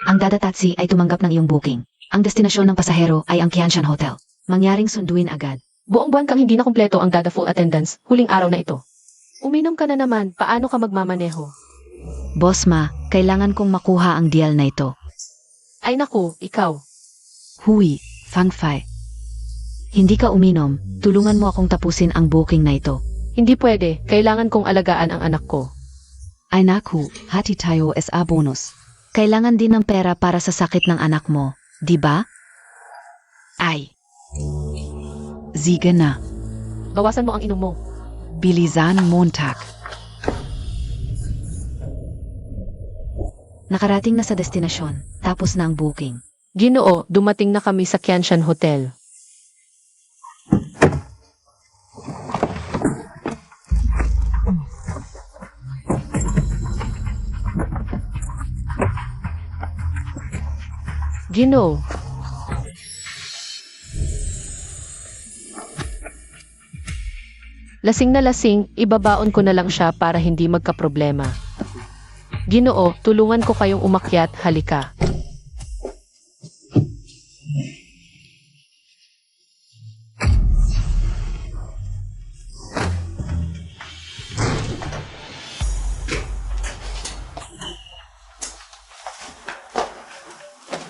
Ang Dada Taxi ay tumanggap ng iyong booking. Ang destinasyon ng pasahero ay ang Qianshan Hotel. Mangyaring sunduin agad. Buong buwan kang hindi na kumpleto ang Dada full attendance, huling araw na ito. Uminom ka na naman, paano ka magmamaneho? Boss Ma, kailangan kong makuha ang deal na ito. Ay naku, ikaw. Hui, Fang Fai. Hindi ka uminom, tulungan mo akong tapusin ang booking na ito. Hindi pwede, kailangan kong alagaan ang anak ko. Ay naku, hati tayo sa bonus. Kailangan din ng pera para sa sakit ng anak mo, di ba? Ay. Sige na. Bawasan mo ang inom mo. Bilisan Montag. Nakarating na sa destinasyon, tapos na ang booking. Ginoo, dumating na kami sa Qianshan Hotel. Ginoo. Lasing na lasing, ibabaon ko na lang siya para hindi magkaproblema. Ginoo, tulungan ko kayong umakyat, halika.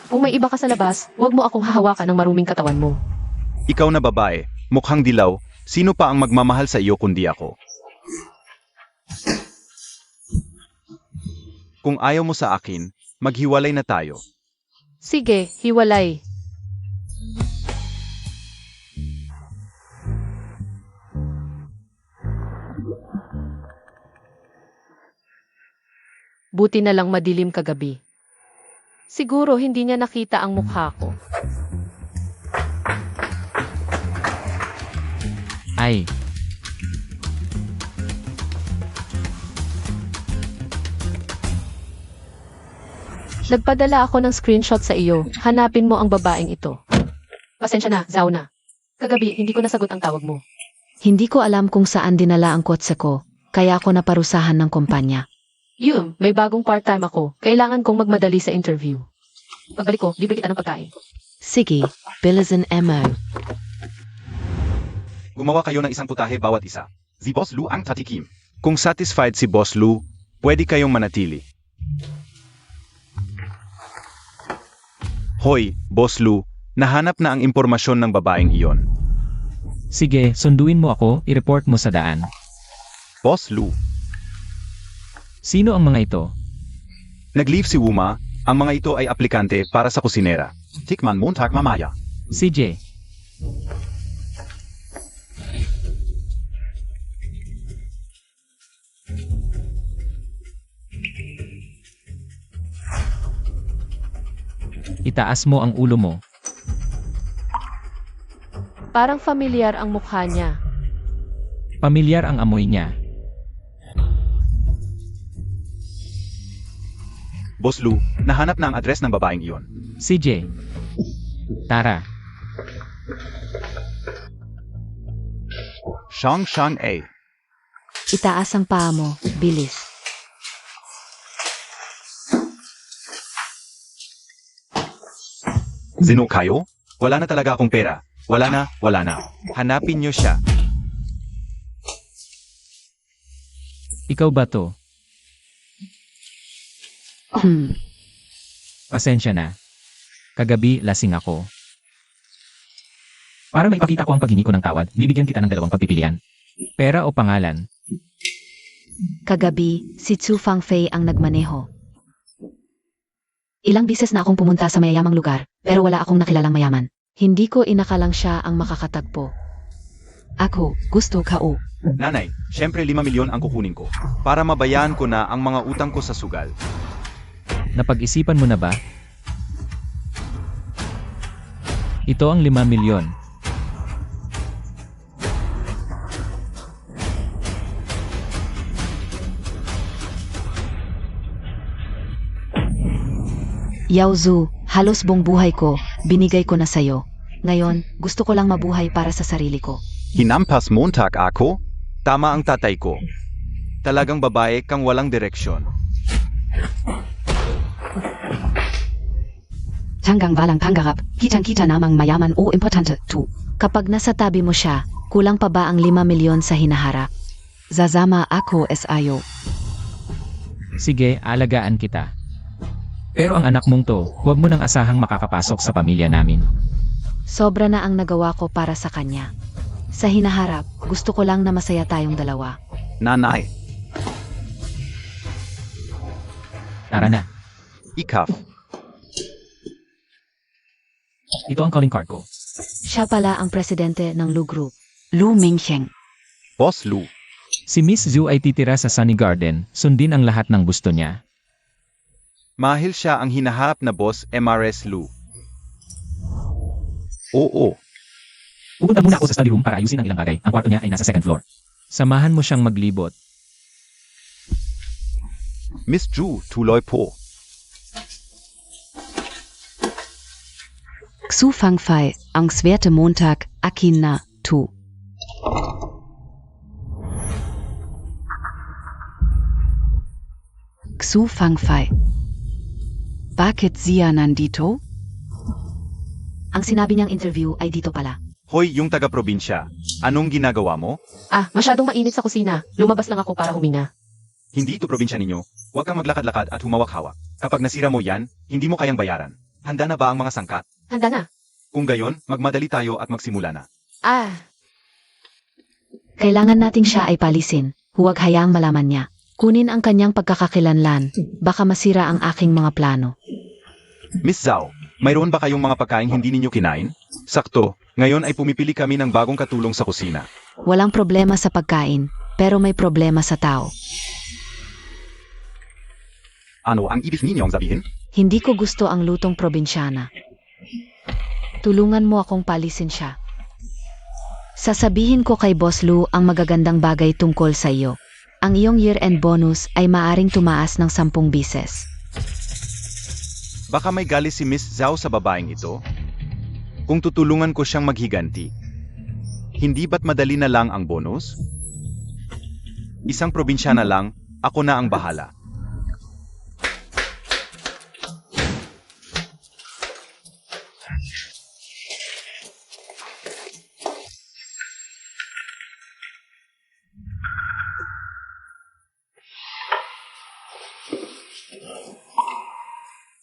Kung may iba ka sa labas, huwag mo akong hahawakan ng maruming katawan mo. Ikaw na babae, mukhang dilaw, sino pa ang magmamahal sa iyo kundi ako? Kung ayaw mo sa akin, maghiwalay na tayo. Sige, hiwalay. Buti na lang madilim kagabi. Siguro hindi niya nakita ang mukha ko. Ay. Nagpadala ako ng screenshot sa iyo. Hanapin mo ang babaeng ito. Pasensya na, Zao na. Kagabi, hindi ko nasagot ang tawag mo. Hindi ko alam kung saan dinala ang kotse ko, kaya ako naparusahan ng kumpanya. May bagong part-time ako. Kailangan kong magmadali sa interview. Pagbalik ko, libre kita ng pagkain. Sige, bilisan mo. Gumawa kayo ng isang putahe bawat isa. Si Boss Lu ang tatikim. Kung satisfied si Boss Lu, pwede kayong manatili. Hoy, Boss Lu, nahanap na ang impormasyon ng babaeng iyon. Sige, sunduin mo ako, i-report mo sa daan. Boss Lu. Sino ang mga ito? Nag-leave si Wuma, ang mga ito ay aplikante para sa kusinera. Tikman Montag mamaya. CJ. Itaas mo ang ulo mo. Parang familiar ang mukha niya. Pamilyar ang amoy niya. Boss Lu, nahanap na ang address ng babaeng iyon. CJ. Tara. Shang A. Itaas ang paa mo, bilis. Sino kayo? Wala na talaga akong pera. Wala na. Hanapin niyo siya. Ikaw ba to? Pasensya na. Kagabi, lasing ako. Para maipakita ko ang paghingi ko ng tawad, bibigyan kita ng dalawang pagpipilian. Pera o pangalan? Kagabi, si Chu Fangfei ang nagmaneho. Ilang bises na akong pumunta sa mayayamang lugar, pero wala akong nakilalang mayaman. Hindi ko inakalang siya ang makakatagpo. Ako, gusto kao. Nanay, syempre 5 milyon ang kukunin ko. Para mabayaan ko na ang mga utang ko sa sugal. Napag-isipan mo na ba? Ito ang 5 milyon. Yao Zhu, halos buong buhay ko, binigay ko na sayo. Ngayon, gusto ko lang mabuhay para sa sarili ko. Hinampas Montag ako? Tama ang tatay ko. Talagang babae kang walang direksyon. Hanggang walang pangarap, kitang-kita namang mayaman o importante, tu. Kapag nasa tabi mo siya, kulang pa ba ang 5 milyon sa hinaharap? Zazama ako SIO. Sige, alagaan kita. Pero ang anak mong to, huwag mo nang asahang makakapasok sa pamilya namin. Sobra na ang nagawa ko para sa kanya. Sa hinaharap, gusto ko lang na masaya tayong dalawa. Nanay, Tara na. ikaf. Ito ang calling card ko. Siya pala ang presidente ng Lu Group. Lu Mingxiang. Boss Lu, Si Miss Zhu ay titira sa Sunny Garden, sundin ang lahat ng gusto niya. mahil siya ang hinaharap na boss MRS Lu. Oo, Pupunta muna ako sa study room para ayusin ang ilang bagay. Ang kwarto niya ay nasa second floor. Samahan mo siyang maglibot. Miss Ju, tuloy po. Xu Fangfei, ang Swerte Montag, akin na, tu. Xu Fangfei. Bakit siya nandito? Ang sinabi niyang interview ay dito pala. Hoy, yung taga-probinsya, anong ginagawa mo? Masyadong mainit sa kusina. Lumabas lang ako para huminga. Hindi ito probinsya ninyo. Huwag kang maglakad-lakad at humawak-hawak. Kapag nasira mo yan, hindi mo kayang bayaran. Handa na ba ang mga sangkat? Handa na. Kung gayon, magmadali tayo at magsimula na. Kailangan nating siya ay palisin. Huwag hayaang malaman niya. Kunin ang kanyang pagkakakilanlan. Baka masira ang aking mga plano. Miss Zhao, mayroon ba kayong mga pagkain hindi ninyo kinain? Sakto, ngayon ay pumipili kami ng bagong katulong sa kusina. Walang problema sa pagkain, pero may problema sa tao. Ano ang ibig ninyong sabihin? Hindi ko gusto ang lutong probinsyana. Tulungan mo akong palisin siya. Sasabihin ko kay Boss Lu ang magagandang bagay tungkol sa iyo. Ang iyong year-end bonus ay maaring tumaas ng 10 bises. Baka may galis si Miss Zhao sa babaeng ito? Kung tutulungan ko siyang maghiganti, hindi ba't madali na lang ang bonus? Isang probinsyana lang, ako na ang bahala.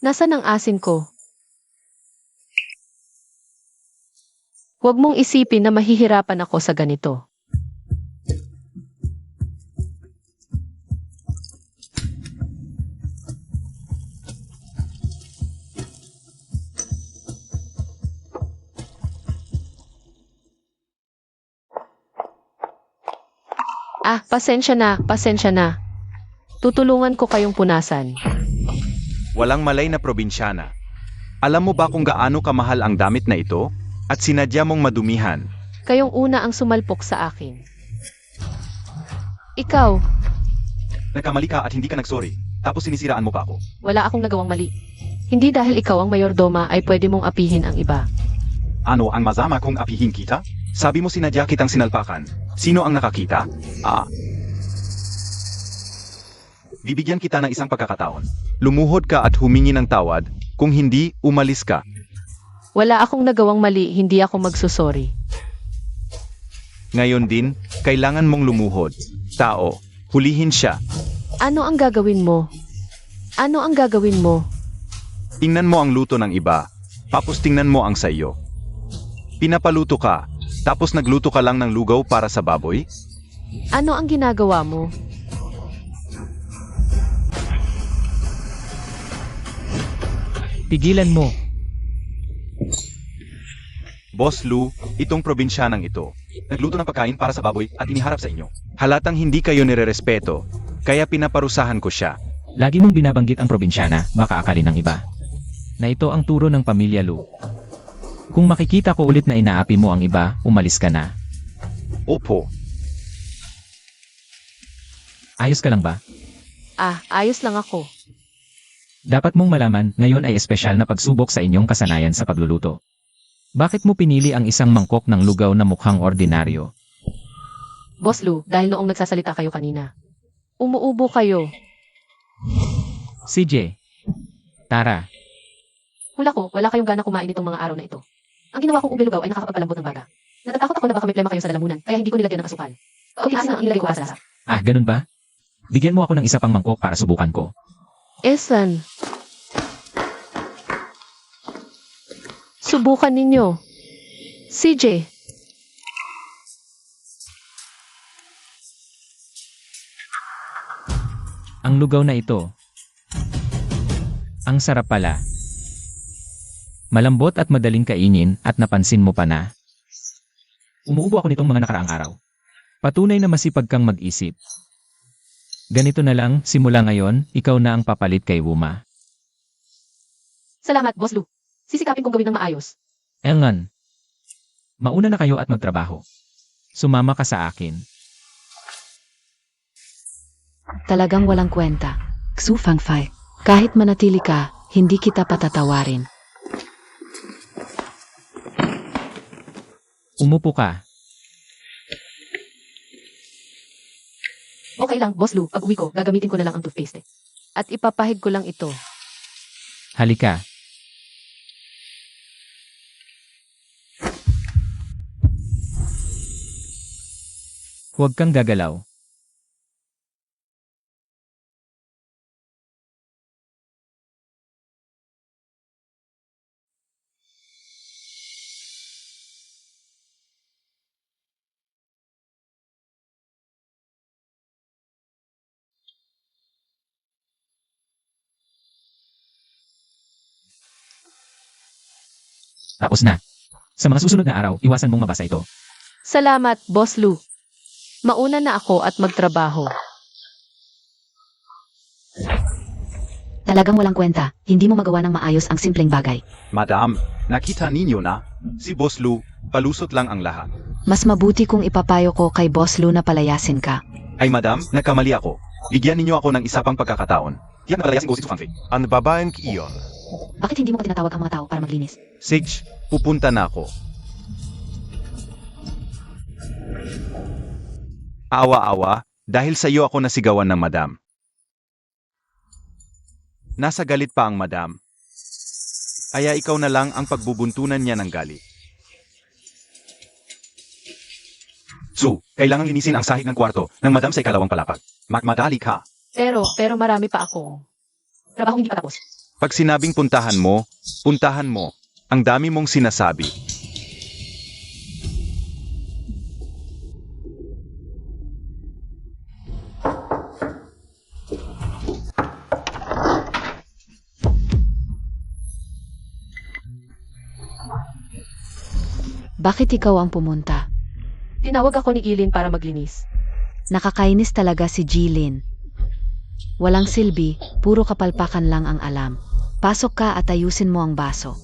Nasaan ang asin ko? Huwag mong isipin na mahihirapan ako sa ganito. Pasensya na. Tutulungan ko kayong punasan. Walang malay na probinsyana. Alam mo ba kung gaano kamahal ang damit na ito? At sinadya mong madumihan. Kayong una ang sumalpok sa akin. Ikaw, Nagkamali ka at hindi ka nagsorry. Tapos sinisiraan mo pa ako. wala akong nagawang mali. Hindi dahil ikaw ang mayordoma ay pwede mong apihin ang iba. Ano ang masama kung apihin kita? Sabi mo sinadya kitang sinalpakan. Sino ang nakakita? Bibigyan kita ng isang pagkakataon. Lumuhod ka at humingi ng tawad. Kung hindi, umalis ka. Wala akong nagawang mali, hindi ako magsusori. Ngayon din, kailangan mong lumuhod. Tao, hulihin siya. Ano ang gagawin mo? Tingnan mo ang luto ng iba. Tapos tingnan mo ang sa iyo. Pinapaluto ka. Tapos nagluto ka lang ng lugaw para sa baboy? Ano ang ginagawa mo? Pigilan mo. Boss Lu, itong probinsyanang ito. Nagluto ng pagkain para sa baboy at iniharap sa inyo. Halatang hindi kayo nirerespeto, kaya pinaparusahan ko siya. Lagi mong binabanggit ang probinsyana, baka akalin ng iba. Na ito ang turo ng pamilya Lu. Kung makikita ko ulit na inaapi mo ang iba, umalis ka na. Opo, Ayos ka lang ba? Ayos lang ako. Dapat mong malaman, ngayon ay espesyal na pagsubok sa inyong kasanayan sa pagluluto. Bakit mo pinili ang isang mangkok ng lugaw na mukhang ordinaryo? Boss Lou, dahil noong nagsasalita kayo kanina. Umuubo kayo. CJ. Tara. Hula ko, wala kayong gana kumain itong mga araw na ito. Ang ginawa kong ubelugaw ay nakakapagpalambot ng baga. Natatakot ako na baka may plema kayo sa lalamunan, kaya hindi ko nilagyan ng asukal. Okay, asin ang ilagay ko sa. Ah, ganun ba? Bigyan mo ako ng isa pang mangkok para subukan ko. Esan. Subukan ninyo. CJ. Ang lugaw na ito. Ang sarap pala. Malambot at madaling kainin at napansin mo pa na. Umuubo ako nitong mga nakaraang araw. Patunay na masipag kang mag-isip. Ganito na lang, simula ngayon, ikaw na ang papalit kay Wuma. Salamat, Boss Lou. Sisikapin kong gawin ng maayos. Elngan, mauna na kayo at magtrabaho. Sumama ka sa akin. Talagang walang kwenta. Xu Fangfai. Kahit manatili ka, hindi kita patatawarin. Umupo ka. Okay lang, Boss Lou. Pag uwi ko, gagamitin ko na lang ang toothpaste. At ipapahid ko lang ito. Halika. Huwag kang gagalaw. Tapos na. Sa mga susunod na araw, iwasan mong mabasa ito. Salamat, Boss Lou. Mauna na ako at magtrabaho. Talagang walang kwenta. Hindi mo magawa ng maayos ang simpleng bagay. Madam, nakita ninyo na? Si Boss Lou, palusot lang ang lahat. Mas mabuti kung ipapayo ko kay Boss Lou na palayasin ka. Ay madam, nagkamali ako. Bigyan ninyo ako ng isa pang pagkakataon. Yan na palayasin ko si Fangfei. Ang babaeng iyon. Bakit hindi mo pa tinatawag ang mga tao para maglinis? Sage, pupunta na ako. Awa-awa, dahil sa iyo ako nasigawan ng madam. Nasa galit pa ang madam. Kaya ikaw na lang ang pagbubuntunan niya ng galit. So, kailangang linisin ang sahig ng kwarto ng madam sa ikalawang palapag. Magmadali ka. Pero marami pa ako. Trabaho hindi pa tapos. Pag sinabing puntahan mo, puntahan mo. Ang dami mong sinasabi. Bakit ikaw ang pumunta? Tinawag ako ni Ilin para maglinis. Nakakainis talaga si Jilin. Walang silbi, puro kapalpakan lang ang alam. Pasok ka at ayusin mo ang baso.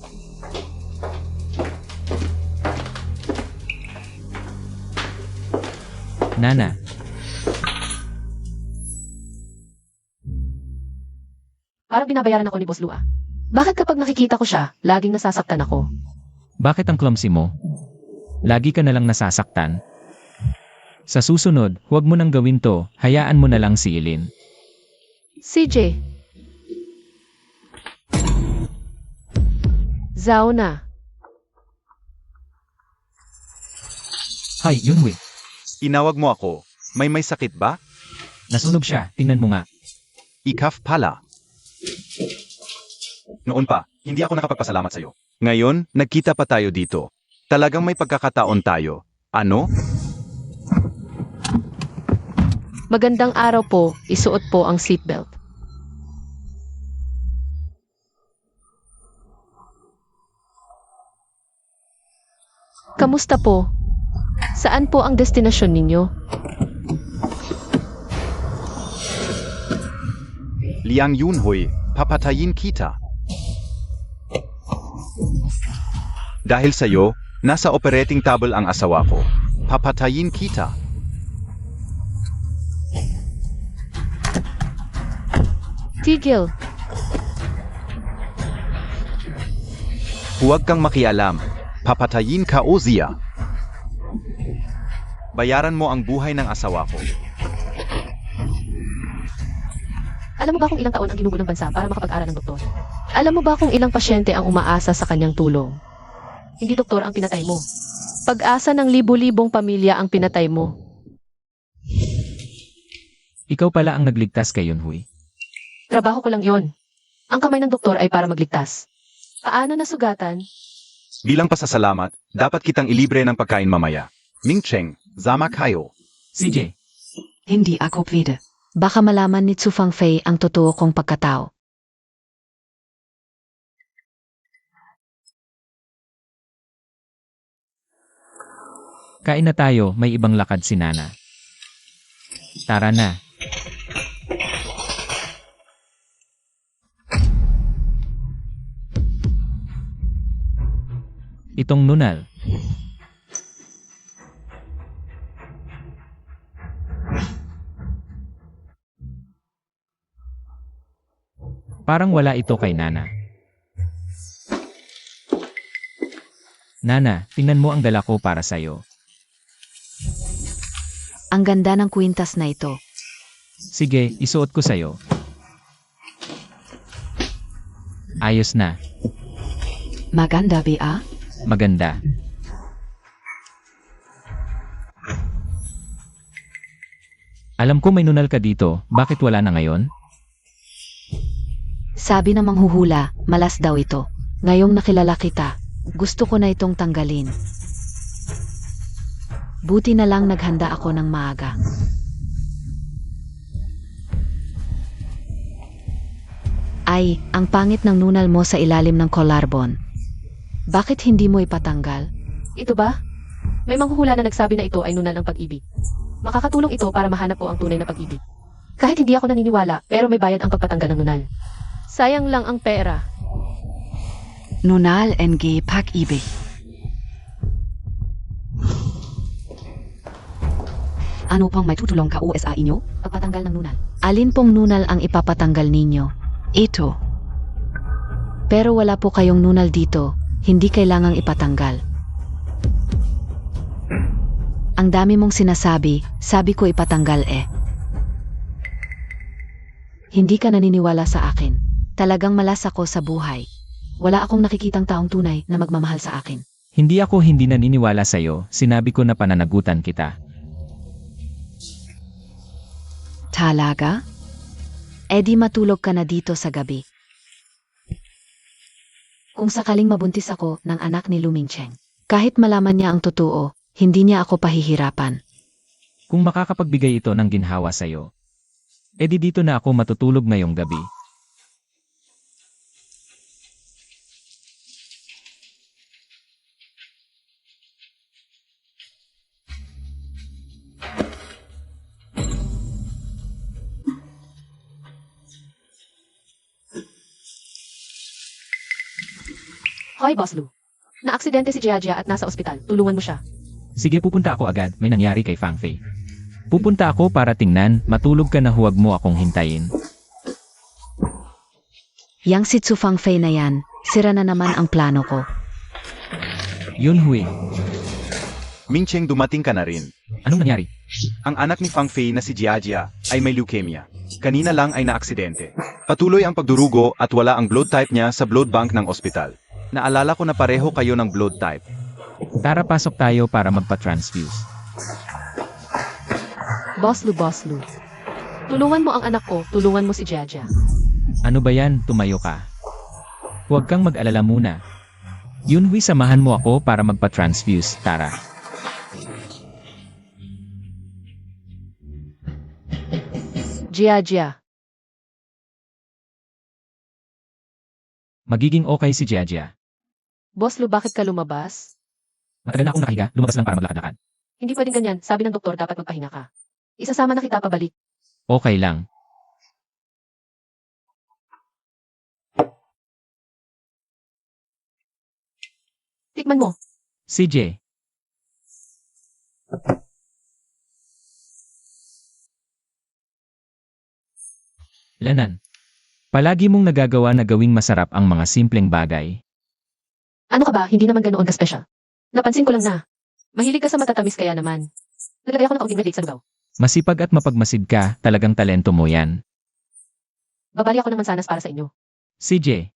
Nana, Parang binabayaran ako ni Boss Lou ah. Bakit kapag nakikita ko siya, laging nasasaktan ako? bakit ang clumsy mo? Lagi ka na lang nasasaktan. Sa susunod, huwag mo nang gawin to, hayaan mo na lang si Ilin. CJ. Zao na. Hay, Yunwi. Inawag mo ako. May sakit ba? Nasunog siya, tingnan mo nga. Ikaf pala. Noon pa, hindi ako nakapagpasalamat sa'yo. Ngayon, nagkita pa tayo dito. Talagang may pagkakataon tayo. Ano? Magandang araw po, isuot po ang seatbelt. Kamusta po? Saan po ang destinasyon ninyo? Liang Yunhui, papatayin kita. Dahil sa'yo, nasa operating table ang asawa ko. Papatayin kita. Tigil. Huwag kang makialam. Papatayin ka o Zia. Bayaran mo ang buhay ng asawa ko. Alam mo ba kung ilang taon ang ginugulang bansa para makapag-aral ng doktor? Alam mo ba kung ilang pasyente ang umaasa sa kanyang tulong? Hindi doktor ang pinatay mo. Pag-asa ng libo-libong pamilya ang pinatay mo. Ikaw pala ang nagligtas kay Yunhui. Trabaho ko lang yon. Ang kamay ng doktor ay para magligtas. Paano nasugatan? Bilang pasasalamat, dapat kitang ilibre ng pagkain mamaya. Ming Cheng, zama kayo. CJ, Hindi ako pwede. Baka malaman ni Tsu Fangfei ang totoo kong pagkatao. kain na tayo, may ibang lakad si Nana. Tara na. Itong nunal. Parang wala ito kay Nana. Nana, tingnan mo ang dala ko para sa'yo. Ang ganda ng kwintas na ito. Sige, isuot ko sa'yo. Ayos na. Maganda ba? Maganda. Alam ko may nunal ka dito, bakit wala na ngayon? Sabi ng manghuhula, malas daw ito. Ngayong nakilala kita, gusto ko na itong tanggalin. Buti na lang naghanda ako ng maaga. Ay, ang pangit ng nunal mo sa ilalim ng collarbone. Bakit hindi mo ipatanggal? Ito ba? May manghuhula na nagsabi na ito ay nunal ng pag-ibig. Makakatulong ito para mahanap po ang tunay na pag-ibig. Kahit hindi ako naniniwala, pero may bayad ang pagpatanggal ng nunal. Sayang lang ang pera. Nunal NG pag-ibig. Ano pang may tutulong ka USA inyo? Pagpatanggal ng nunal. Alin pong nunal ang ipapatanggal ninyo? Ito. Pero wala po kayong nunal dito, hindi kailangang ipatanggal. Ang dami mong sinasabi, sabi ko ipatanggal eh. Hindi ka naniniwala sa akin. Talagang malas ako sa buhay. Wala akong nakikitang taong tunay na magmamahal sa akin. Hindi ako hindi naniniwala sa'yo, sinabi ko na pananagutan kita. Talaga? Eh di matulog ka na dito sa gabi. Kung sakaling mabuntis ako ng anak ni Luming Cheng, kahit malaman niya ang totoo, hindi niya ako pahihirapan. Kung makakapagbigay ito ng ginhawa sa'yo, edi dito na ako matutulog ngayong gabi. Hoy, Boss Lu. Na-aksidente si Jiajia at nasa ospital. Tulungan mo siya. Sige, pupunta ako agad, may nangyari kay Fang Fei. Pupunta ako para tingnan, matulog ka na, huwag mo akong hintayin. Yang si Tsu Fangfei na yan, sira na naman ang plano ko. Yunhui, Ming Cheng, dumating ka na rin. anong nangyari? Ang anak ni Fang Fei na si Jiajia ay may leukemia. Kanina lang ay naaksidente. Patuloy ang pagdurugo at wala ang blood type niya sa blood bank ng ospital. Naalala ko na pareho kayo ng blood type. Tara, pasok tayo para magpa-transfuse. Boss Lu. Tulungan mo ang anak ko. Tulungan mo si Jiajia. Ano ba yan? Tumayo ka. Huwag kang mag-alala muna. Yunhui, samahan mo ako para magpa-transfuse. Tara. Jiajia. Magiging okay si Jiajia. Boss Lu, bakit ka lumabas? Matagal na akong nakahiga, lumabas lang para maglakad-lakad. Hindi pwedeng ganyan. Sabi ng doktor, dapat magpahinga ka. Isasama na kita pabalik. Okay lang. Tikman mo. CJ. Lanan. Palagi mong nagagawa na gawing masarap ang mga simpleng bagay. Ano ka ba? Hindi naman ganoon ka special. Napansin ko lang na. Mahilig ka sa matatamis kaya naman. Naglagay ako ng kaunting red lake sa lugaw. Masipag at mapagmasid ka, talagang talento mo yan. Babali ako ng mansanas para sa inyo. CJ,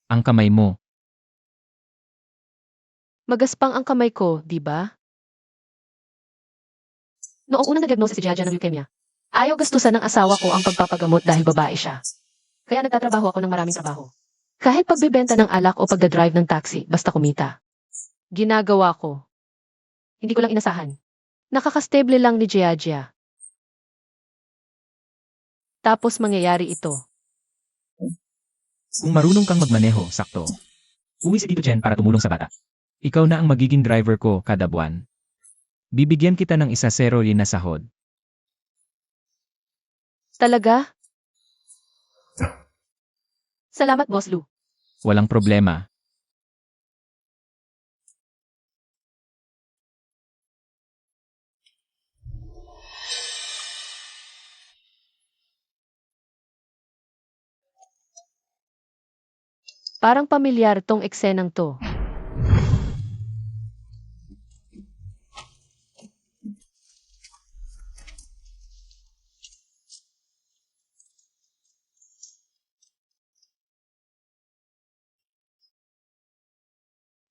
ang kamay mo. Magaspang ang kamay ko, di ba? Noong unang na-diagnose si Jaja ng leukemia, ayaw gastusan ng asawa ko ang pagpapagamot dahil babae siya. Kaya nagtatrabaho ako ng maraming trabaho. Kahit pagbebenta ng alak o pagdadrive ng taxi, basta kumita. Ginagawa ko. Hindi ko lang inasahan. Nakakastable lang ni Jaja. Tapos mangyayari ito. Kung marunong kang magmaneho, sakto. Uwi si Tito Chen para tumulong sa bata. Ikaw na ang magiging driver ko kada buwan. Bibigyan kita ng isa-0 na sahod. Talaga? Salamat, Boss Lou. Walang problema. Parang pamilyar tong eksenang to.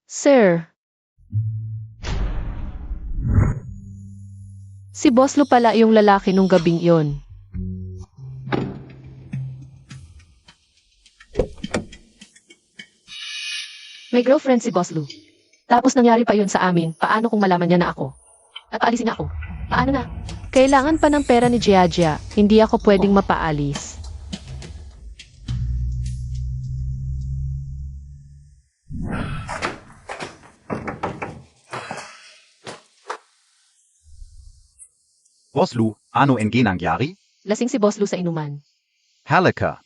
Sir. Si Boss Lou pala yung lalaki nung gabing yon. May girlfriend si Boss Lou. Tapos nangyari pa yun sa amin, paano kung malaman niya na ako? At paalisin niya ako? Paano na? Kailangan pa ng pera ni Giagia, hindi ako pwedeng mapaalis. Boss Lou, ano ang ginangyari? Lasing si Boss Lou sa inuman. Halika.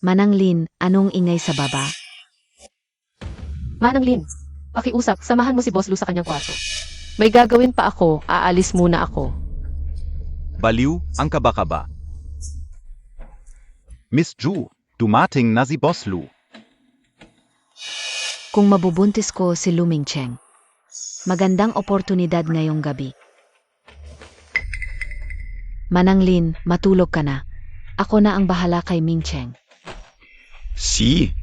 Manang Lin, anong ingay sa baba? Manang Lin, pakiusap, samahan mo si Boss Lou sa kanyang kwarto. May gagawin pa ako, aalis muna ako. Baliw, ang kaba-kaba. Miss Ju, dumating na si Boss Lou. Kung mabubuntis ko si Luming Cheng. Magandang oportunidad ngayong gabi. Manang Lin, matulog ka na. Ako na ang bahala kay Ming Cheng. Si.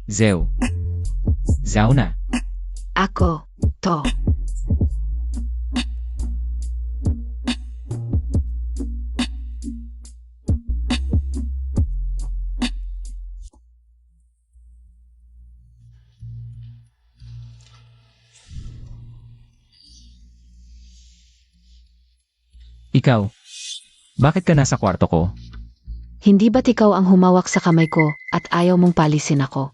Zeo. Zao na. Ako, to. Ikaw. Bakit ka nasa kwarto ko? Hindi ba't ikaw ang humawak sa kamay ko at ayaw mong palisin ako?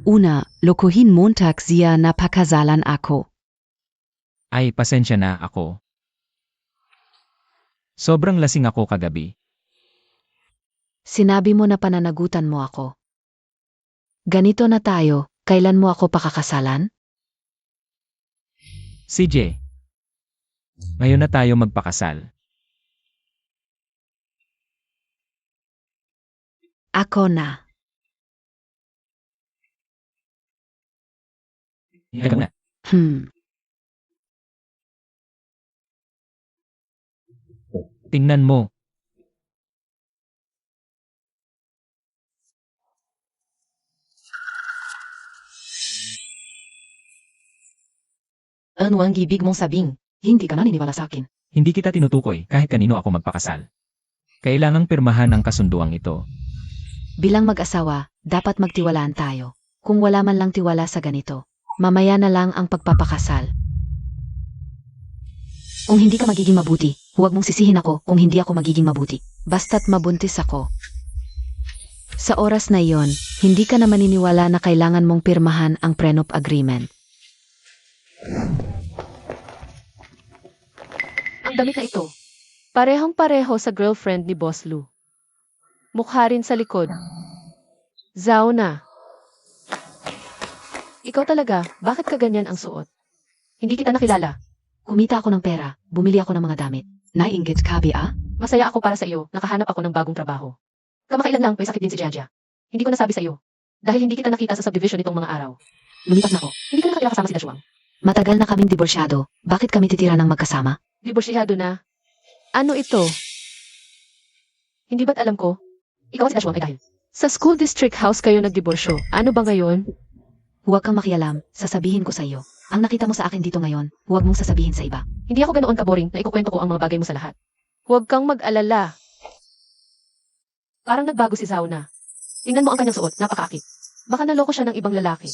Una, lokohin Montag siya napakasalan ako. Ay, pasensya na ako. Sobrang lasing ako kagabi. Sinabi mo na pananagutan mo ako. Ganito na tayo, kailan mo ako pakakasalan? CJ. Ngayon na tayo magpakasal. Ako na. Ikaw na. Tingnan mo. Ano ang ibig mong sabing? Hindi ka naniniwala sa akin. Hindi kita tinutukoy kahit kanino ako magpakasal. Kailangang pirmahan ang kasunduang ito. Bilang mag-asawa, dapat magtiwalaan tayo. Kung wala man lang tiwala sa ganito, mamaya na lang ang pagpapakasal. Kung hindi ka magiging mabuti, huwag mong sisihin ako kung hindi ako magiging mabuti. Basta't mabuntis ako. Sa oras na iyon, hindi ka na maniniwala na kailangan mong pirmahan ang prenup agreement. Ang damit na ito, parehong-pareho sa girlfriend ni Boss Lou. Mukha rin sa likod. Zao na. Ikaw talaga, bakit ka ganyan ang suot? Hindi kita nakilala. Kumita ako ng pera, bumili ako ng mga damit. Naiinggit ka, Bea? Masaya ako para sa iyo, nakahanap ako ng bagong trabaho. Kamakailan lang, may sakit din si Jaja. Hindi ko nasabi sa iyo. Dahil hindi kita nakita sa subdivision nitong mga araw. Lumipat na ako. Hindi ka na nakakasama si Dashuang. Matagal na kaming diborsyado, bakit kami titira ng magkasama? Diborsyado na. Ano ito? Hindi ba't alam ko? Ikaw si Dashuang ay dahil. Sa school district house kayo nagdiborsyo. Ano ba ngayon? Huwag kang makialam, sasabihin ko sa iyo. Ang nakita mo sa akin dito ngayon, huwag mong sasabihin sa iba. Hindi ako ganoon kaboring na ikukwento ko ang mga bagay mo sa lahat. Huwag kang mag-alala. Parang nagbago si Zao na. Tingnan mo ang kanyang suot, napakaakit. Baka naloko siya ng ibang lalaki.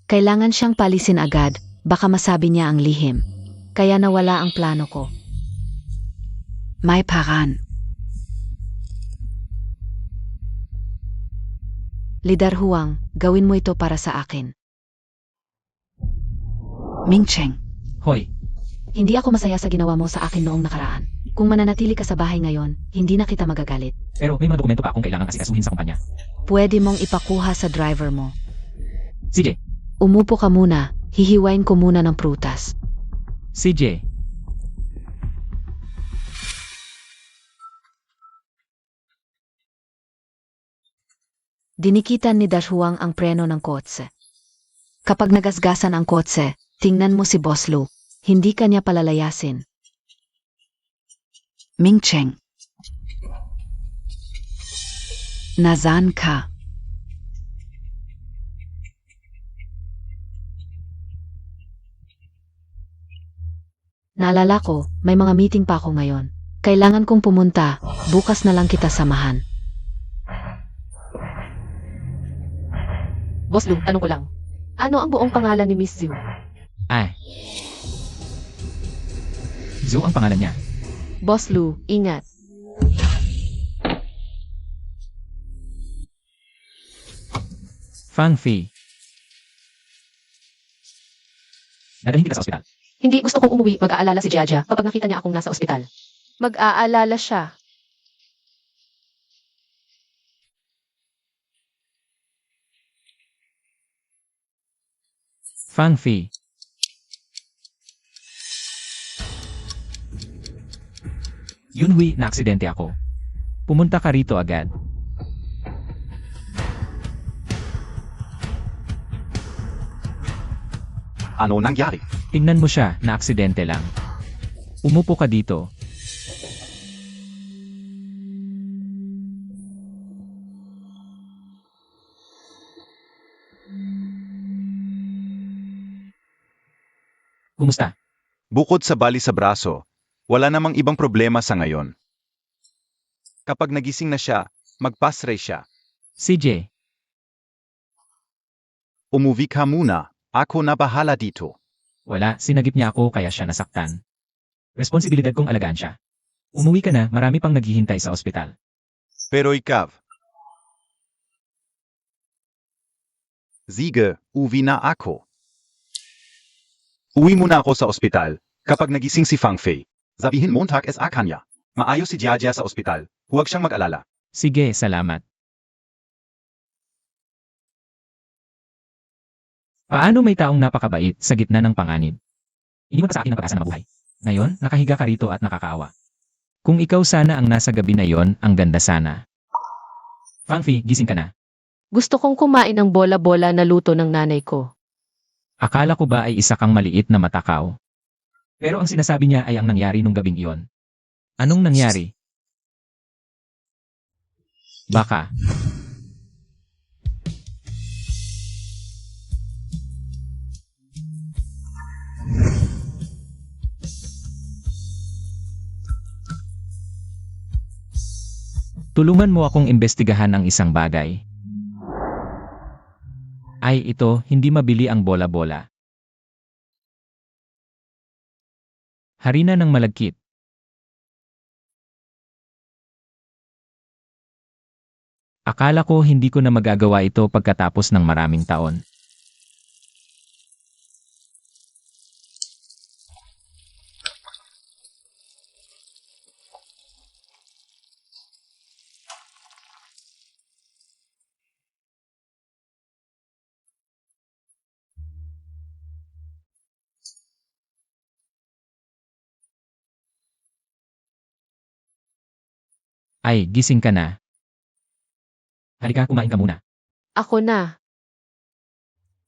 Kailangan siyang palisin agad, baka masabi niya ang lihim. Kaya nawala ang plano ko. May paran. Lidar Huang, gawin mo ito para sa akin. Ming Cheng, Hoy, hindi ako masaya sa ginawa mo sa akin noong nakaraan. Kung mananatili ka sa bahay ngayon, hindi na kita magagalit. pero may mga dokumento pa akong kailangan asikasuhin sa kumpanya. Pwede mong ipakuha sa driver mo. CJ, Umupo ka muna, hihiwain ko muna ng prutas. CJ, Dinikitan ni Dashuang ang preno ng kotse. Kapag nagasgasan ang kotse, tingnan mo si Boss Lou. Hindi ka niya palalayasin. Ming Cheng. Nazan ka? Naalala ko, may mga meeting pa ako ngayon. Kailangan kong pumunta, bukas na lang kita samahan. Boss Lou, tanong ko lang. Ano ang buong pangalan ni Miss Zhu? Zhu ang pangalan niya. Boss Lou, ingat. Fang Fei. Dadalhin kita sa ospital. Hindi gusto kong umuwi, mag-aalala si Jaja kapag nakita niya akong nasa ospital. Mag-aalala siya. Fang Fei. Yunhui, na-aksidente ako. Pumunta ka rito agad. Ano nangyari? Tingnan mo siya, na-aksidente lang. Umupo ka dito. Kumusta? Bukod sa bali sa braso, wala namang ibang problema sa ngayon. Kapag nagising na siya, mag-pass-ray siya. CJ, Umuwi ka muna, ako na bahala dito. wala, sinagip niya ako kaya siya nasaktan. Responsibilidad kong alagaan siya. Umuwi ka na, marami pang naghihintay sa ospital. Pero ikaw, Sige, uwi na ako. Uwi muna ako sa ospital. Kapag nagising si Fang Fei, sabihin Montag es kanya. Maayos si Jiajia sa ospital. Huwag siyang mag-alala. Sige, salamat. Paano may taong napakabait sa gitna ng panganib? Iniwan ka sa akin ang pag-asa na mabuhay. Ngayon, nakahiga ka rito at nakakaawa. Kung ikaw sana ang nasa gabi na yon, ang ganda sana. Fang Fei, gising ka na. Gusto kong kumain ng bola-bola na luto ng nanay ko. Akala ko ba ay isa kang maliit na matakaw? Pero ang sinasabi niya ay ang nangyari nung gabing iyon. Anong nangyari? Baka. Tulungan mo akong imbestigahan ang isang bagay. Ay, ito, hindi mabili ang bola-bola. Harina ng malagkit. Akala ko hindi ko na magagawa ito pagkatapos ng maraming taon. Ay, gising ka na. Halika, kumain ka muna. Ako na.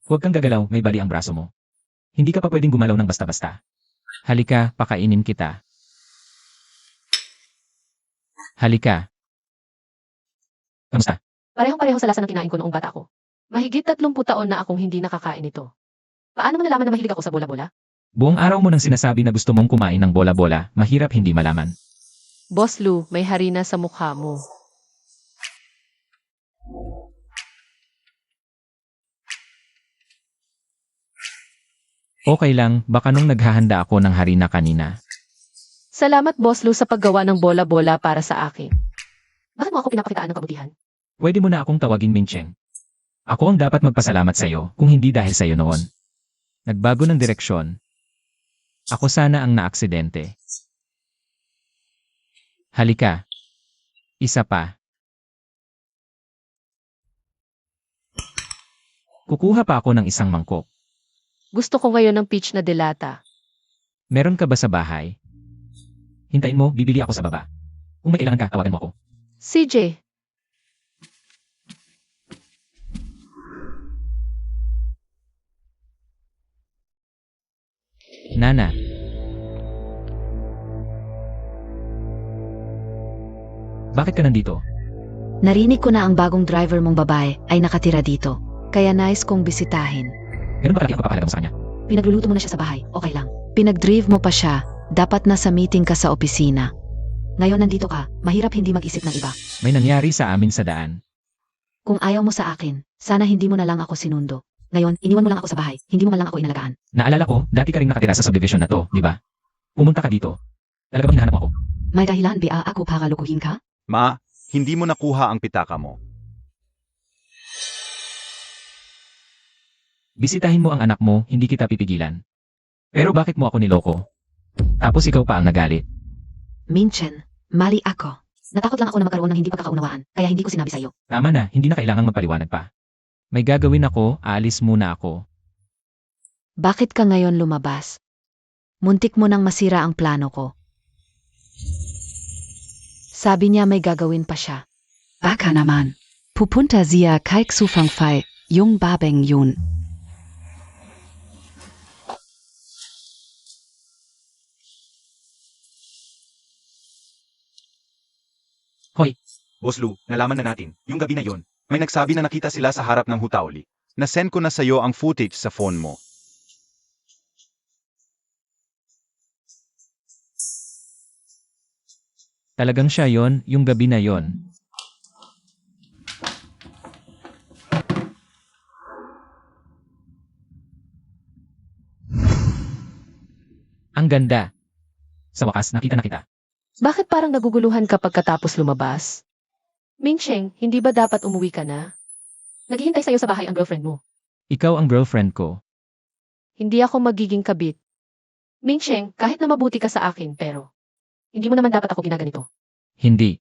Huwag kang gagalaw, may bali ang braso mo. Hindi ka pa pwedeng gumalaw ng basta-basta. Halika, pakainin kita. Halika. Kamusta? Parehong-pareho sa lasa ng kinain ko noong bata ko. Mahigit 30 taon na akong hindi nakakain ito. Paano mo nalaman na mahilig ako sa bola-bola? Buong araw mo nang sinasabi na gusto mong kumain ng bola-bola, mahirap hindi malaman. Boss Lou, may harina sa mukha mo. Okay lang, baka nung naghahanda ako ng harina kanina. Salamat Boss Lou sa paggawa ng bola-bola para sa akin. Bakit mo ako pinapakitaan ng kabutihan? Pwede mo na akong tawagin Mincheng. Ako ang dapat magpasalamat sa'yo kung hindi dahil sa'yo noon. Nagbago ng direksyon. Ako sana ang naaksidente. Halika. Isa pa. Kukuha pa ako ng isang mangkok. Gusto ko ngayon ng peach na delata. Meron ka ba sa bahay? Hintayin mo, bibili ako sa baba. Kung may kailangan ka, tawagan mo ako. CJ, Nana. Bakit ka nandito? Narinig ko na ang bagong driver mong babae ay nakatira dito. Kaya nice kong bisitahin. Meron ba kalaki ang papahalaga mo sa kanya? Pinagluluto mo na siya sa bahay. Okay lang. Pinag-drive mo pa siya. Dapat nasa meeting ka sa opisina. Ngayon nandito ka. Mahirap hindi mag-isip ng iba. May nangyari sa amin sa daan. Kung ayaw mo sa akin, sana hindi mo na lang ako sinundo. Ngayon, iniwan mo lang ako sa bahay. Hindi mo man lang ako inalagaan. Naalala ko, dati ka rin nakatira sa subdivision na to, di ba? Pumunta ka dito. Talaga bang hinahanap mo ako? May dahilan ba ako para lukuhin ka? Ma, hindi mo nakuha ang pitaka mo. Bisitahin mo ang anak mo, hindi kita pipigilan. Pero bakit mo ako niloko? Tapos ikaw pa ang nagalit. Minchen, mali ako. Natakot lang ako na magkaroon ng hindi pagkakaunawaan, kaya hindi ko sinabi sa'yo. Tama na, hindi na kailangang magpaliwanag pa. May gagawin ako, aalis muna ako. Bakit ka ngayon lumabas? Muntik mo nang masira ang plano ko. Sabi niya may gagawin pa siya. Baka naman. Pupunta siya kay Sufangfai, yung babeng yun. Hoy, Boss Lou, nalaman na natin, yung gabi na yon, may nagsabi na nakita sila sa harap ng Hutauli. Na-send ko na sa'yo ang footage sa phone mo. talagang siya yon, yung gabi na yon. Ang ganda. Sa wakas, nakita na kita. bakit parang naguguluhan ka pagkatapos lumabas? Mingsheng, hindi ba dapat umuwi ka na? Naghihintay sa'yo sa bahay ang girlfriend mo. Ikaw ang girlfriend ko. Hindi ako magiging kabit. Mingsheng, kahit na mabuti ka sa akin, pero hindi mo naman dapat ako ginaganito. Hindi.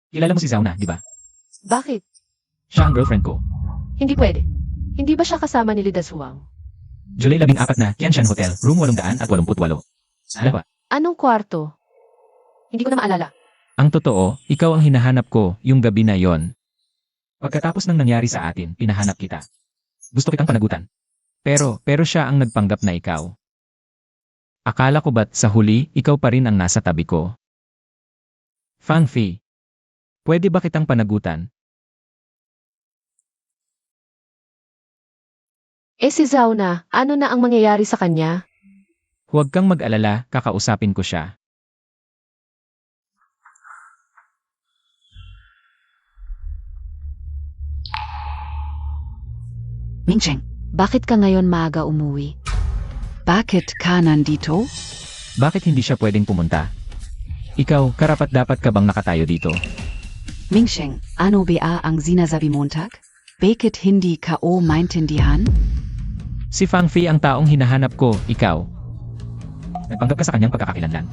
Kilala mo si Zauna, di ba? Bakit? Siya ang girlfriend ko. Hindi pwede. Hindi ba siya kasama ni Lidas Huang? July 14 na, Tianshan Hotel, room 888. Ano ba? Anong kwarto? Hindi ko na maalala. Ang totoo, ikaw ang hinahanap ko, yung gabi na yon. Pagkatapos ng nangyari sa atin, pinahanap kita. Gusto kitang panagutan. Pero siya ang nagpanggap na ikaw. Akala ko ba't sa huli, ikaw pa rin ang nasa tabi ko? Fang Fi, pwede ba kitang panagutan? Si Zauna, ano na ang mangyayari sa kanya? Huwag kang mag-alala, kakausapin ko siya. Mingcheng, bakit ka ngayon maaga umuwi? Bakit ka nandito? Bakit hindi siya pwedeng pumunta? Ikaw, karapat-dapat ka bang nakatayo dito? Mingcheng, ano ba ang sinasabi Montag? Bakit hindi ka o maintindihan? Si Fang Fei ang taong hinahanap ko, ikaw. Nagpanggap ka sa kanyang pagkakakilanlan.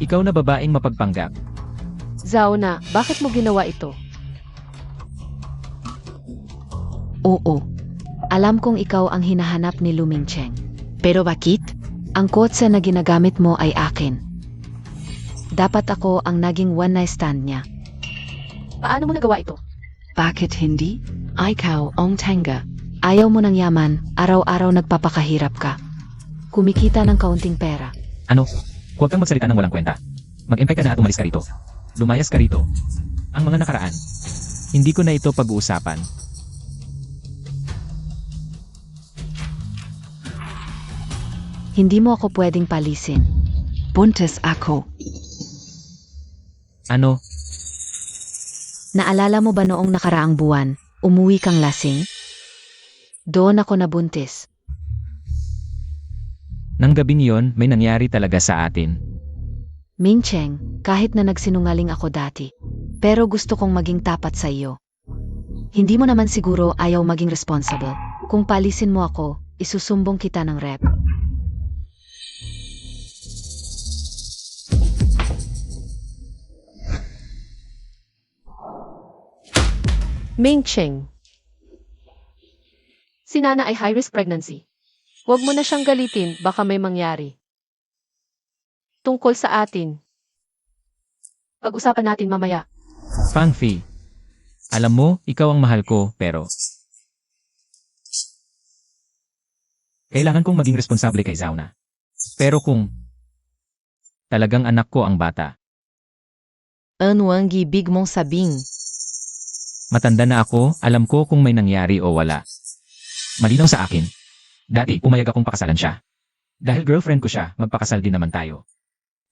Ikaw na babaeng mapagpanggap. Zhao na, bakit mo ginawa ito? Oo. Alam kong ikaw ang hinahanap ni Lu Mingcheng. Pero bakit? Ang kotse na ginagamit mo ay akin. Dapat ako ang naging one night stand niya. Paano mo nagawa ito? Bakit hindi? Ikaw ang tanga. Ayaw mo ng yaman, araw-araw nagpapakahirap ka. Kumikita ng kaunting pera. Ano? Huwag kang magsalita ng walang kwenta. Mag-impay ka na at umalis ka rito. Lumayas ka rito. Ang mga nakaraan. Hindi ko na ito pag-uusapan. Hindi mo ako pwedeng palisin. Buntis ako. Ano? Naalala mo ba noong nakaraang buwan, umuwi kang lasing? Doon ako nabuntis. Nang gabing yon, may nangyari talaga sa atin. Mingcheng, kahit na nagsinungaling ako dati, pero gusto kong maging tapat sa iyo. Hindi mo naman siguro ayaw maging responsible. Kung palisin mo ako, isusumbong kita ng rep. Mingcheng. Si Nana ay high-risk pregnancy. Huwag mo na siyang galitin, baka may mangyari. Tungkol sa atin. Pag-usapan natin mamaya. Fang Fei. Alam mo, ikaw ang mahal ko, pero... Kailangan kong maging responsable kay Zhao na. Pero kung... Talagang anak ko ang bata. Ano ang ibig mong sabihin? Matanda na ako, alam ko kung may nangyari o wala. Malinaw sa akin. Dati, pumayag akong pakasalan siya. Dahil girlfriend ko siya, magpakasal din naman tayo.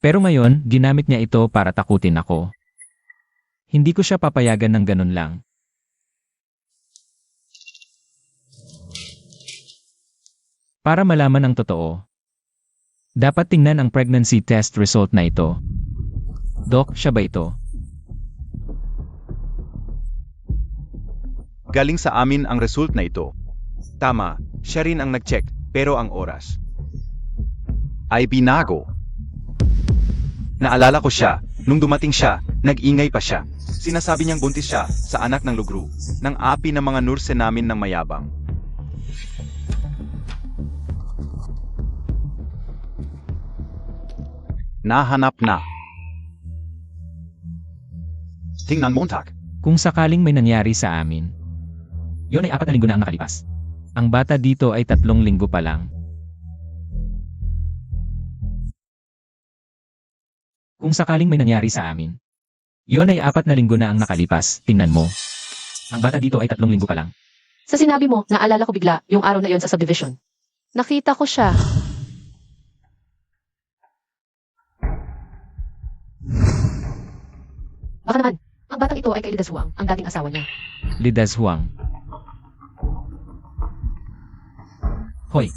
Pero ngayon, ginamit niya ito para takutin ako. Hindi ko siya papayagan ng ganun lang. Para malaman ang totoo, dapat tingnan ang pregnancy test result na ito. Doc, siya ba ito? Galing sa amin ang result na ito. Tama, siya rin ang nag-check, pero ang oras ay binago. Naalala ko siya, nung dumating siya, nag-ingay pa siya. Sinasabi niyang buntis siya sa anak ng lugru, ng api ng mga nurse namin ng mayabang. Nahanap na. Tingnan Montag. Kung sakaling may nangyari sa amin, yun ay 4 na linggo na ang nakalipas. Ang bata dito ay 3 linggo pa lang. Kung sakaling may nangyari sa amin, yun ay 4 na linggo na ang nakalipas. Tingnan mo. Ang bata dito ay 3 linggo pa lang. Sa sinabi mo, naalala ko bigla yung araw na yon sa subdivision. Nakita ko siya. Baka naman, ang batang ito ay kay Lida Suwang, ang dating asawa niya. Lidaz Huang. Hoy,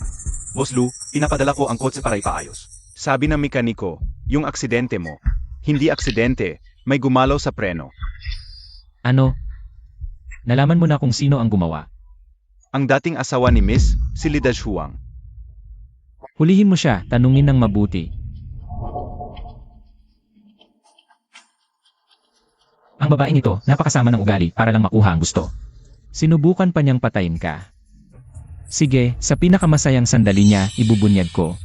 Boss Lu, pinapadala ko ang kotse para ipaayos. Sabi ng mekaniko, yung aksidente mo. Hindi aksidente, may gumalaw sa preno. ano? Nalaman mo na kung sino ang gumawa. Ang dating asawa ni Miss, si Lidaj Huang. Hulihin mo siya, tanungin ng mabuti. Ang babaeng ito, napakasama ng ugali para lang makuha ang gusto. Sinubukan pa niyang patayin ka. Sige, sa pinakamasayang sandali niya, ibubunyag ko.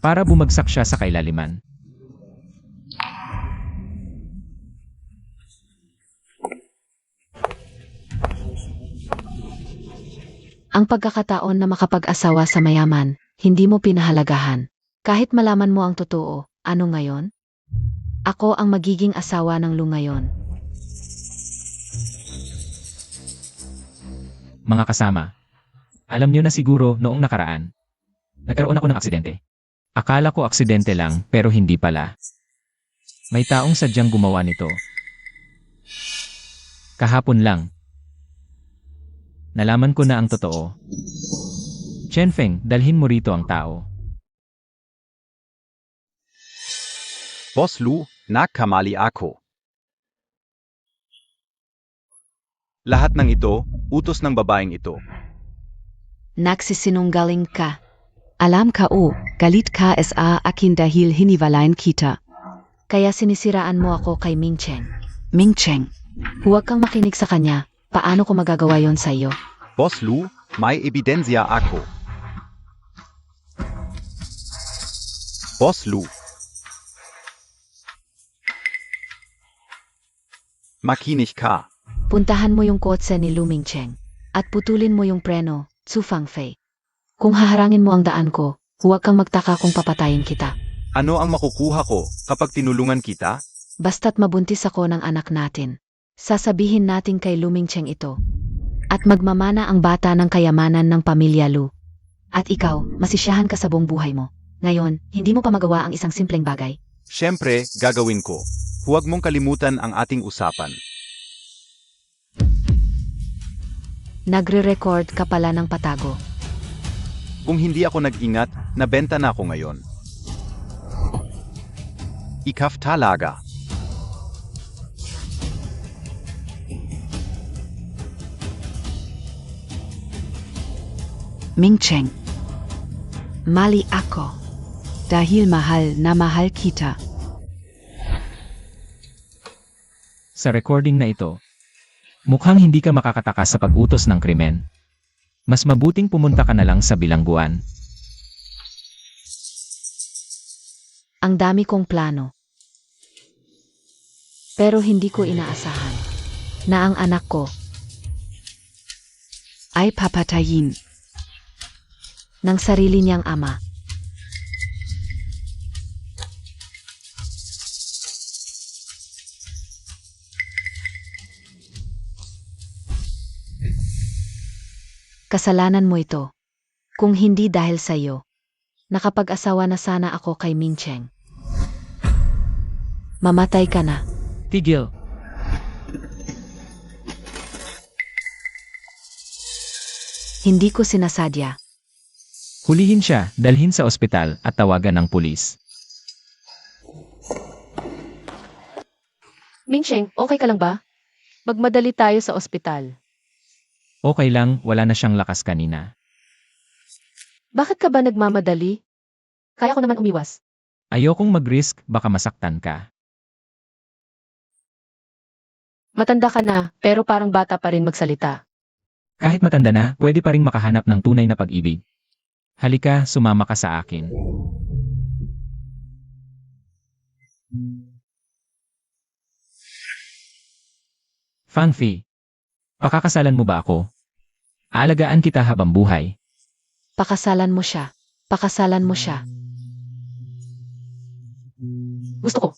Para bumagsak siya sa kailaliman. Ang pagkakataon na makapag-asawa sa mayaman, hindi mo pinahalagahan. Kahit malaman mo ang totoo, ano ngayon? Ako ang magiging asawa ng Lu ngayon. Mga kasama, alam niyo na siguro noong nakaraan, nagkaroon ako ng aksidente. Akala ko aksidente lang, pero hindi pala. May taong sadyang gumawa nito. Kahapon lang. Nalaman ko na ang totoo. Chenfeng, dalhin mo rito ang tao. Boss Lu, nagkamali ako. Lahat ng ito, utos ng babaeng ito. Nagsisinungaling ka. Alam ka galit ka sa akin dahil hiniwalayan kita. Kaya sinisiraan mo ako kay Ming Cheng. Ming Cheng, huwag kang makinig sa kanya. Paano ko magagawa yon sa iyo? Boss Lu, may ebidensya ako. Boss Lu. Makinig ka. Puntahan mo yung kotse ni Lu Mingcheng at putulin mo yung preno, Su Fangfei. Kung haharangin mo ang daan ko, huwag kang magtaka kung papatayin kita. Ano ang makukuha ko kapag tinulungan kita? Basta't mabuntis ako ng anak natin. Sasabihin natin kay Lu Mingcheng ito. At magmamana ang bata ng kayamanan ng pamilya Lu. At ikaw, masisiyahan ka sa buong buhay mo. Ngayon, hindi mo pa magawa ang isang simpleng bagay. Siyempre, gagawin ko. Huwag mong kalimutan ang ating usapan. Nagre-record ka pala ng patago. Kung hindi ako nag-ingat, nabenta na ako ngayon. Ikaf talaga. Mingcheng, mali ako. Dahil mahal na mahal kita. Sa recording na ito, mukhang hindi ka makakatakas sa pag-utos ng krimen. Mas mabuting pumunta ka na lang sa bilangguan. Ang dami kong plano. Pero hindi ko inaasahan na ang anak ko ay papatayin ng sarili niyang ama. Kasalanan mo ito. Kung hindi dahil sa iyo, nakapag-asawa na sana ako kay Mingcheng. Mamatay ka na. Tigil! Hindi ko sinasadya. Hulihin siya, dalhin sa ospital at tawagan ng pulis. Mingcheng, okay ka lang ba? Magmadali tayo sa ospital. Okay lang, wala na siyang lakas kanina. Bakit ka ba nagmamadali? Kaya ko naman umiwas. Ayokong mag-risk, baka masaktan ka. Matanda ka na, pero parang bata pa rin magsalita. Kahit matanda na, pwede pa ring makahanap ng tunay na pag-ibig. Halika, sumama ka sa akin. Fangfi, pakakasalan mo ba ako? Aalagaan kita habang buhay. Pakasalan mo siya. Pakasalan mo siya. Gusto ko.